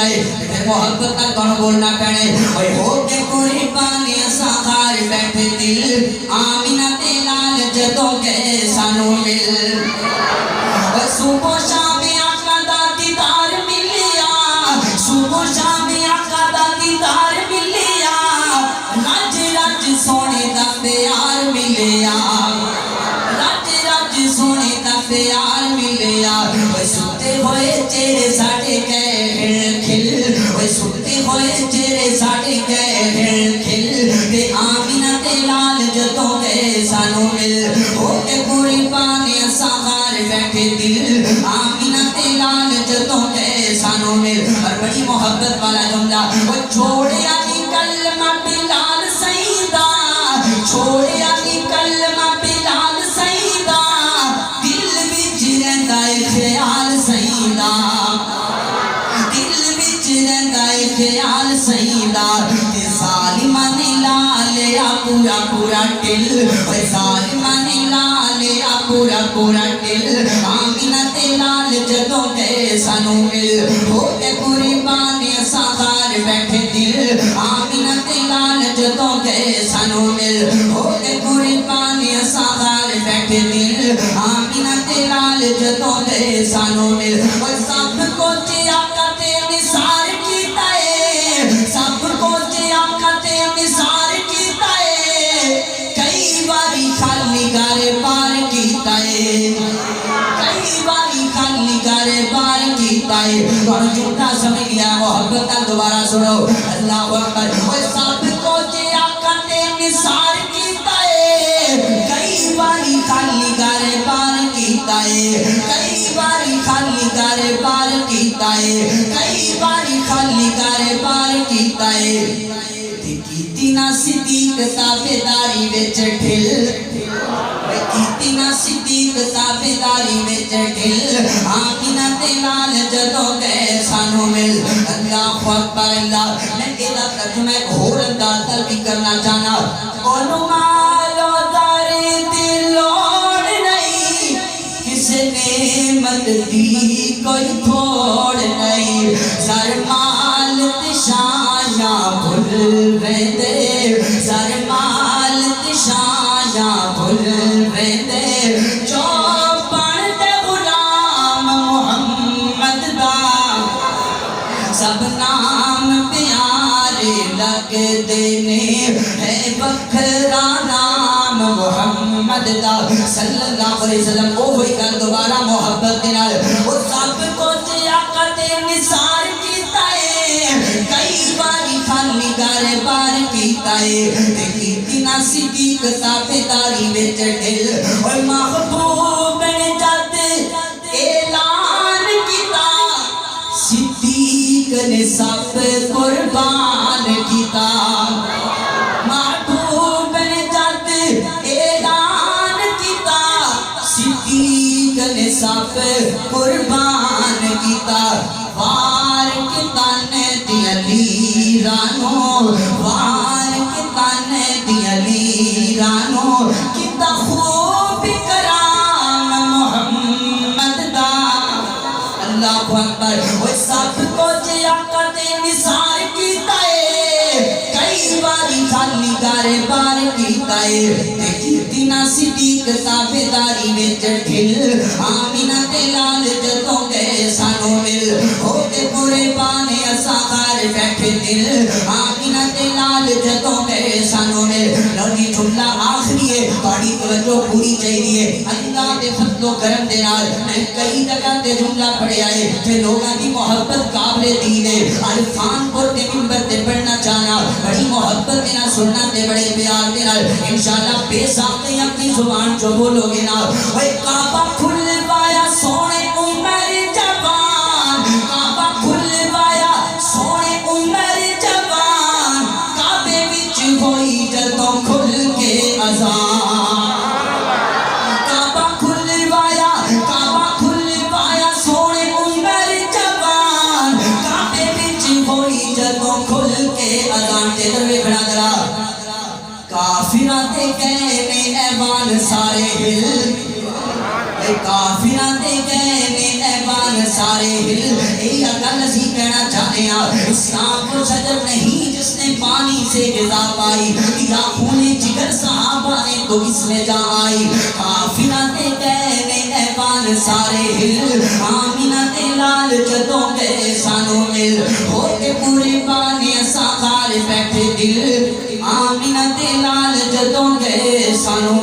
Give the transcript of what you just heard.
جائے پھر محبت کا کون بولنا پڑے اوے ہو کے قربانی ساغار بیٹھے دل آمینہ تے لال جدوں گئے سانو مل اوے صبح شام آقا دا دیدار ملیا صبح شام آقا دا دیدار ملیا رج رج سونے دا پیار ملیا رج رج سونے دا پیار ملیا اوے ستے ہوئے چہرے ساڈے گئے کھل اوے ستے ہوئے چہرے ساڈے گئے کھل تے آمینہ تے لال جدوں گئے سانو مل ہو کے قربانی ساغار بیٹھے دل آمینہ تے لال جدوں گئے سانو مل اور بڑی محبت والا جملہ وہ چھوڑیا نہیں کلمہ بلال سیدہ چھوڑیا نہیں کلمہ بلال سیدہ دل وچ رہندا اے خیال سیدہ دل وچ رہندا اے خیال سیدہ تے ظالماں نے لا لیا پورا پورا دل اوے ظالماں نے لا لیا پورا پورا دل آمینہ تے لال جدوں گئے سانو مل ہو کے قربانی ساغار بیٹھے دل آمینہ تے لال جدوں گئے سانو مل ہو کے قربانی ساغار بیٹھے دل آمینہ تے لال جدوں گئے سانو مل اور سب کو آقا تے نثار کیتا ہے سب کو آقا تے نثار کیتا ہے کئی باری خالی گارے پار کیتا ہے کئی باری خالی گارے پار کیتا ہے اور جھوٹا سمجھ گیا محبت کا دوبارہ سنو اللہ اکبر اور سب کو آقا تے نثار کیتا ہے کئی باری خالی گارے پار کیتا ہے کئی باری خالی گارے پار کیتا ہے کئی باری خالی گارے پار کیتا ہے کیتی نا صدیق تابعداری وچ ڈھل کیتی نا صدیق تابعداری وچ ڈھل آمینہ تے لال جدوں گئے سانو مل اللہ اکبر اللہ میں ادا ترجمہ ایک ہور انداز بھی کرنا چاہنا اونوں مالو دارے دی لوڑ نہیں کسے نعمت دی کوئی تھوڑ نہیں سر مال تے شایاں بھل ویندے سر مال تے شایاں بھل ویندے جو بن دے غلام محمد دا سب نام پیارے لگ دینے ہے بکھرا نام محمد دا صلی اللہ علیہ وسلم او ہوئی کر دوبارہ محبت دینال وہ سب کو آقا تے نثار کیتا ہے کئی باری خالی گارے پار کیتا ہے تے کیتی نا صدیق تابعداری وچ ڈھل اور محبوب نے جد اعلان کیتا صدیق نے سب قربان کیتا محبوب نے جد اعلان کیتا صدیق نے سب قربان کیتا وار کے تانے دی علی رانو وار کے تانے دی علی رانو کیتا خوب کرام محمد دا اللہ اکبر وہ سب کو آقا تے نثار کیتا ہے کئی باری خالی گارے پار کیتا ہے تے کیتی نا صدیق تابعداری وچ ڈھل آمینہ تے لال جدوں گئے سانو مل ہو کے قربان ساغار بیٹھے دل آمینہ تے لال جدوں گئے سانو مل لو جی جملہ آخری ہے بڑی توجہ پوری چاہیے اللہ دے فضل و کرم دے نال میں کئی جگہ تے جملہ پڑھیا ہے کہ لوگاں دی محبت قابل دین ہے عرفان پور تے منبر تے پڑھنا چاہنا بڑی محبت دے نال سننا تے بڑے پیار دے نال انشاءاللہ بے ساختہ اپنی زبان جو بولو گے نا اوے کعبہ کھلوایا سونے عمر جوان کعبہ کھلوایا سونے عمر جوان کعبے وچ ہوئی جدوں کھل کے اذان کعبہ کھلوایا سونے عمر جوان کعبے وچ ہوئی جدوں کھل کے اذان تے دروے کھڑا کرا کافراں تے کہنے ایوان سارے ہل کافراں تے کہنے ایوان سارے ہل اے گل اسی کہنا چاہتے سونیا اسلام کو صدر نہیں جس نے پانی سے غذا پائی یا خون جگر صحابہ نے تو اس میں جا آئی قافلہ دے کہنے ایوان سارے ہل آمینہ دے لال جدوں گئے سانو مل ہو کے پوری پانی ساخار بیٹھے دل آمینہ دے لال جدوں گئے سانو